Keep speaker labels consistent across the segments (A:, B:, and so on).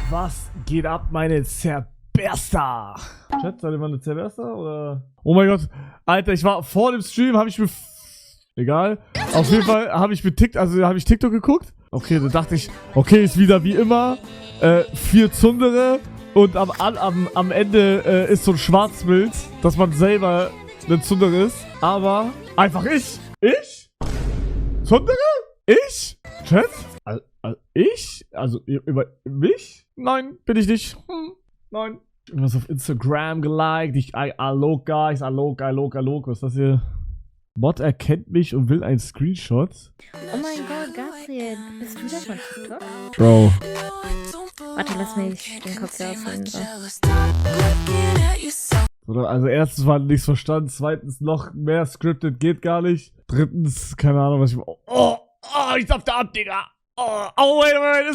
A: Was geht ab, meine Zerberster? Chat, seid ihr mal eine Zerberster, oder? Oh mein Gott, Alter, ich war vor dem Stream, habe ich mir... Egal. Auf jeden Fall habe ich mir TikTok geguckt. Okay, da dachte ich, okay, ist wieder wie immer. 4 Zundere und am Ende ist so ein Schwarzbild, dass man selber ein Zundere ist. Aber einfach ich. Ich? Zundere? Ich? Chat? Ich? Also über mich? Nein, bin ich nicht. Nein. Irgendwas auf Instagram geliked. Hallo guys, hallo. Was ist das hier? Bot erkennt mich und will einen Screenshot.
B: Oh mein Gott, Gabriel, bist du das von TikTok?
A: Bro.
B: Warte, lass mich den Kopf hier ausholen.
A: Oder, also erstens war nichts verstanden, zweitens noch mehr scripted geht gar nicht. Drittens, keine Ahnung, was ich... Oh, ich dachte ab, Digga. Oh, wait,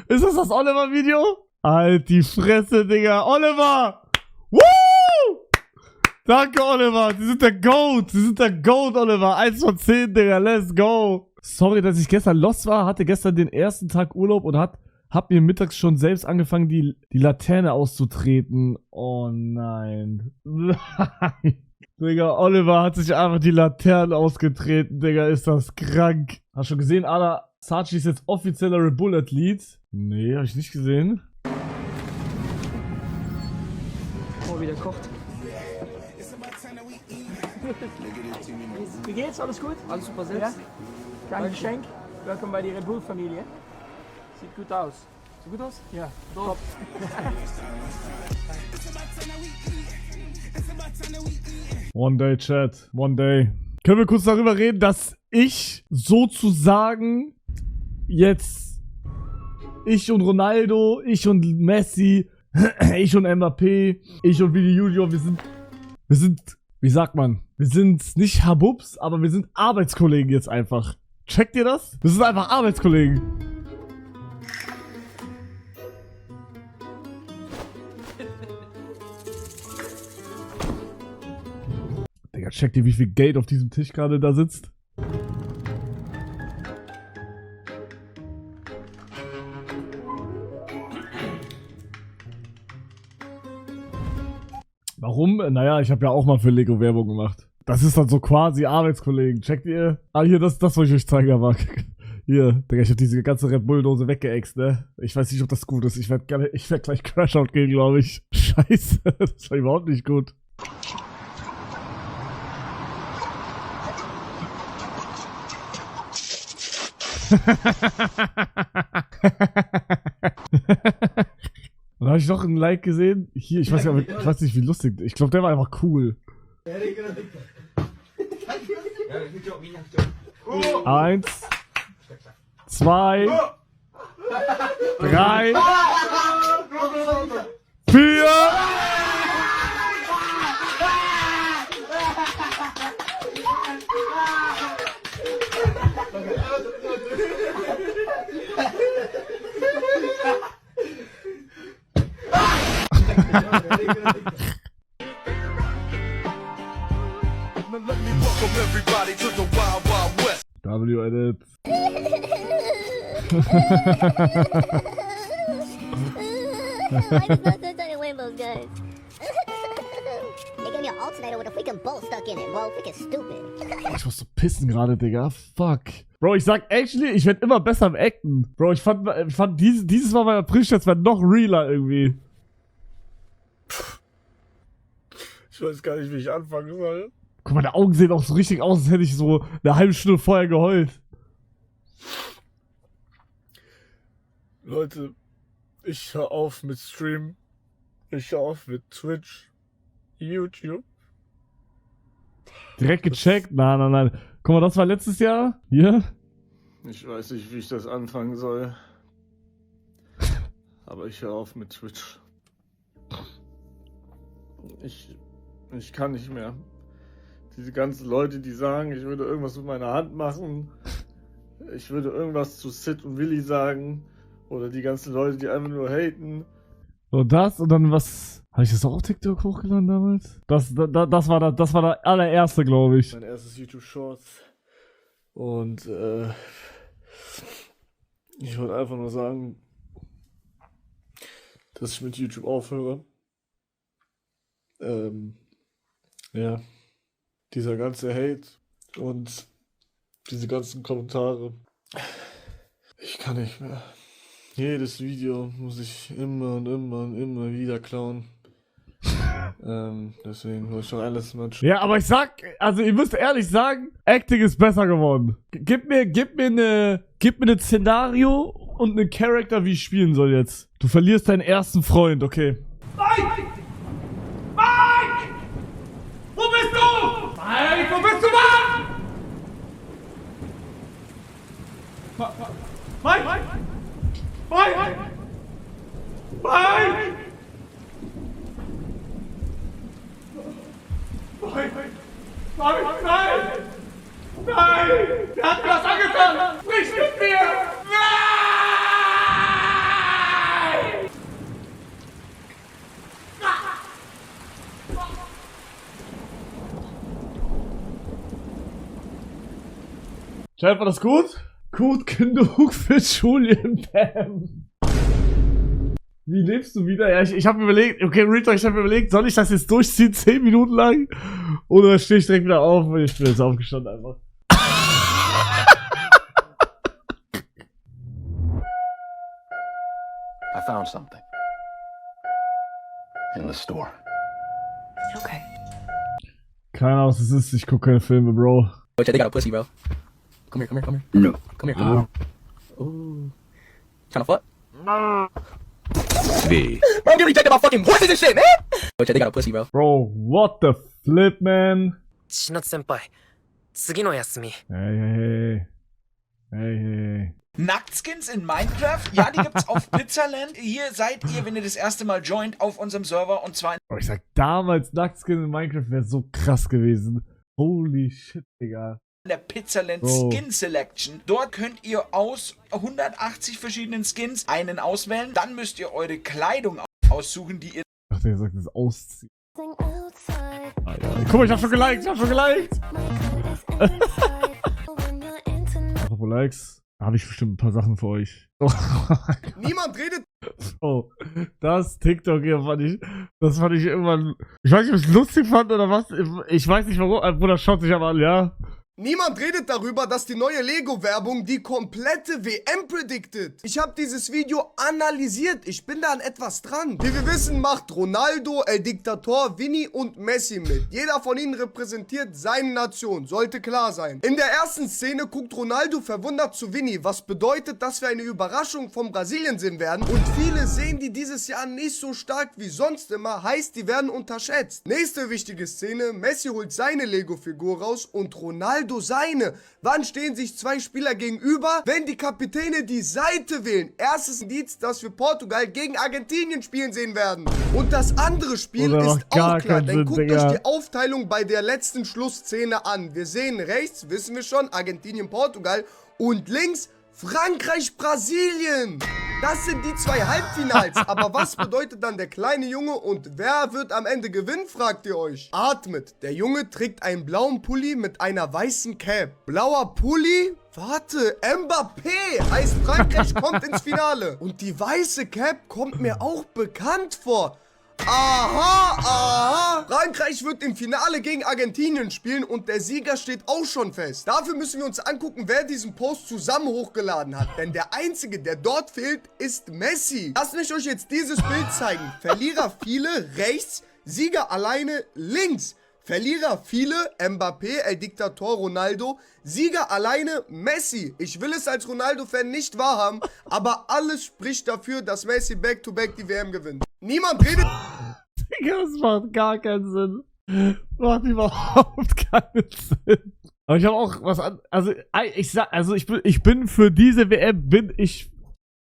A: ist das Oliver-Video? Halt die Fresse, Digga. Oliver! Woo! Danke, Oliver. Sie sind der Goat, Oliver. 1 von 10, Digga. Let's go. Sorry, dass ich gestern lost war. Hatte gestern den ersten Tag Urlaub und hab mir mittags schon selbst angefangen, die Laterne auszutreten. Oh nein. Nein. Digga, Oliver hat sich einfach die Laternen ausgetreten. Digga, ist das krank. Hast du schon gesehen, Ada Sachi ist jetzt offizieller Red Bull Athlet? Nee, hab ich nicht gesehen.
C: Oh, wie der kocht. Wie geht's? Alles gut? Alles super selbst. Ja? Kleines Geschenk. Willkommen bei der Red Bull Familie. Sieht gut aus. Sieht gut aus? Ja, top.
A: One day, Chat. One day. Können wir kurz darüber reden, dass ich sozusagen jetzt ich und Ronaldo, ich und Messi, ich und Mbappé, ich und Vini Junior, wir sind, wie sagt man, wir sind nicht Habubs, aber wir sind Arbeitskollegen jetzt einfach. Checkt ihr das? Wir sind einfach Arbeitskollegen. Digga, checkt ihr, wie viel Geld auf diesem Tisch gerade da sitzt? Warum? Naja, ich habe ja auch mal für Lego Werbung gemacht. Das ist dann so quasi Arbeitskollegen. Checkt ihr? Ah, hier, das wollte ich euch zeigen, aber hier, Digga, ich habe diese ganze Red Bull-Dose weggeext, ne? Ich weiß nicht, ob das gut ist. Ich werd gleich Crashout gehen, glaube ich. Scheiße, das war überhaupt nicht gut. Und da habe ich noch ein Like gesehen. Hier, ich weiß nicht, wie lustig. Ich glaube, der war einfach cool. 1, 2, 3, 4. W-Edit.
D: I just messed up Tony Rainbows, guys. They gave me an alternator with a freaking bolt stuck in it, bro. Freaking stupid.
A: Oh, ich muss so pissen gerade, Digga. Fuck. Bro, ich sag actually, ich werd immer besser im Acten. Bro, ich fand dieses Mal bei April-Stats war noch realer irgendwie.
E: Ich weiß gar nicht, wie ich anfangen soll.
A: Guck mal, meine Augen sehen auch so richtig aus, als hätte ich so eine halbe Stunde vorher geheult.
E: Leute, ich hör auf mit Stream. Ich hör auf mit Twitch, YouTube.
A: Direkt gecheckt? Nein. Guck mal, das war letztes Jahr. Hier.
E: Ich weiß nicht, wie ich das anfangen soll. Aber ich hör auf mit Twitch. Ich kann nicht mehr. Diese ganzen Leute, die sagen, ich würde irgendwas mit meiner Hand machen. Ich würde irgendwas zu Sid und Willi sagen. Oder die ganzen Leute, die einfach nur haten.
A: So das und dann was... Habe ich das auch auf TikTok hochgeladen damals? Das war der allererste, glaube ich.
E: Mein erstes YouTube Shorts. Und ich wollte einfach nur sagen, dass ich mit YouTube aufhöre. Ja, dieser ganze Hate und diese ganzen Kommentare. Ich kann nicht mehr. Jedes Video muss ich immer und immer wieder klauen. Deswegen muss ich doch alles mal.
A: Ja, aber ich sag, also ihr müsst ehrlich sagen, Acting ist besser geworden. Gib mir ne Szenario und einen Charakter, wie ich spielen soll jetzt. Du verlierst deinen ersten Freund, okay.
C: Mike! Mike! Wo bist du? Mike, wo bist du, Mann? Mike! Mike! Mike! Nein! Nein! Nein! Der hat mir was angetan! Sprich mit mir! Nein!
A: Chat, war das gut? Gut genug für Julian Bam. Wie lebst du wieder? Ja, ich habe überlegt, okay, Rita, ich habe überlegt, soll ich das jetzt durchziehen, 10 Minuten lang? Oder stehe ich direkt wieder auf und ich bin jetzt aufgestanden einfach.
F: I found something. In the store.
G: Okay.
A: Keine Ahnung, was es ist, ich gucke keine Filme, Bro.
G: Oh, they got a pussy, bro. Come here.
F: No.
G: Come here. Ooh. Tryna fuck?
F: V.
G: Bro, I'm getting rejected by fucking horses and shit, man! Oh, they got a pussy, bro.
A: Bro, what the flip, man?
H: 千夏先輩、次の休み。
A: Hey.
I: Nacktskins in Minecraft? Ja, die gibt's auf Pizzaland. Hier seid ihr, wenn ihr das erste Mal joint, auf unserem Server und zwar
A: Oh, ich sag, damals Nacktskin in Minecraft wäre so krass gewesen. Holy shit, Digga.
I: in der Pizzaland
A: Oh.
I: Skin Selection. Dort könnt ihr aus 180 verschiedenen Skins einen auswählen. Dann müsst ihr eure Kleidung aussuchen, die ihr
A: Ich dachte, ihr sagt das Ausziehen. Ah, ja. Guck mal, ich hab schon geliked, Apropos Likes, da habe ich bestimmt ein paar Sachen für euch.
J: Niemand redet.
A: Oh, das TikTok hier fand ich irgendwann, ich weiß nicht, ob ich es lustig fand oder was, ich weiß nicht warum, Bruder, schaut sich aber an, ja.
J: Niemand redet darüber, dass die neue Lego-Werbung die komplette WM predicted. Ich habe dieses Video analysiert. Ich bin da an etwas dran. Wie wir wissen, macht Ronaldo, El Diktator, Vinny und Messi mit. Jeder von ihnen repräsentiert seine Nation. Sollte klar sein. In der ersten Szene guckt Ronaldo verwundert zu Vinny, was bedeutet, dass wir eine Überraschung von Brasilien sehen werden. Und viele sehen die dieses Jahr nicht so stark wie sonst immer. Heißt, die werden unterschätzt. Nächste wichtige Szene. Messi holt seine Lego-Figur raus und Ronaldo seine. Wann stehen sich zwei Spieler gegenüber? Wenn die Kapitäne die Seite wählen. Erstes Indiz, dass wir Portugal gegen Argentinien spielen sehen werden. Und das andere Spiel
A: Oder
J: ist
A: gar
J: auch klar,
A: keinen
J: denn
A: Sinn,
J: guckt
A: Digga.
J: euch die Aufteilung bei der letzten Schlussszene an. Wir sehen rechts, wissen wir schon, Argentinien, Portugal und links Frankreich, Brasilien. Das sind die zwei Halbfinals. Aber was bedeutet dann der kleine Junge und wer wird am Ende gewinnen, fragt ihr euch. Atmet. Der Junge trägt einen blauen Pulli mit einer weißen Cap. Blauer Pulli? Warte, Mbappé heißt Frankreich kommt ins Finale. Und die weiße Cap kommt mir auch bekannt vor. Aha. Frankreich wird im Finale gegen Argentinien spielen und der Sieger steht auch schon fest. Dafür müssen wir uns angucken, wer diesen Post zusammen hochgeladen hat. Denn der Einzige, der dort fehlt, ist Messi. Lasst mich euch jetzt dieses Bild zeigen. Verlierer viele rechts, Sieger alleine links. Verlierer viele, Mbappé, El Diktator, Ronaldo. Sieger alleine, Messi. Ich will es als Ronaldo-Fan nicht wahrhaben, aber alles spricht dafür, dass Messi back-to-back die WM gewinnt. Niemand redet...
A: Digga, das macht gar keinen Sinn. Macht überhaupt keinen Sinn. Aber ich habe auch was an... Also, ich bin für diese WM, bin ich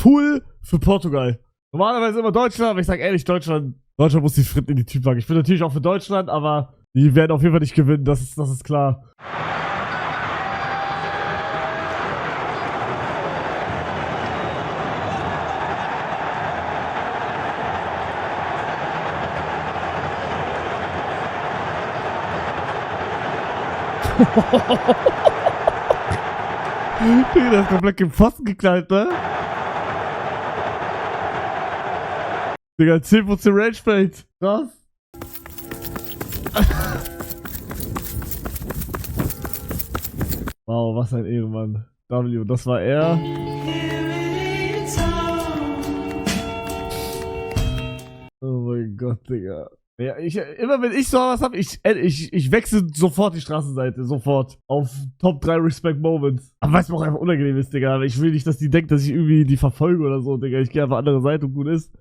A: full für Portugal. Normalerweise immer Deutschland, aber ich sag ehrlich, Deutschland muss die Fritten in die Typwaage. Ich bin natürlich auch für Deutschland, aber die werden auf jeden Fall nicht gewinnen, das ist klar. Der ist komplett im Pfosten geknallt, ne? Digga, 10% Range-Fade. Krass. Wow, was ein Ehrenmann. W, das war er. Oh mein Gott, Digga. Ja, immer wenn ich so was hab, ich wechsle sofort die Straßenseite. Sofort. Auf Top 3 Respect Moments. Aber weil es mir auch einfach unangenehm ist, Digga. Ich will nicht, dass die denkt, dass ich irgendwie die verfolge oder so, Digga. Ich gehe einfach andere Seite und gut ist.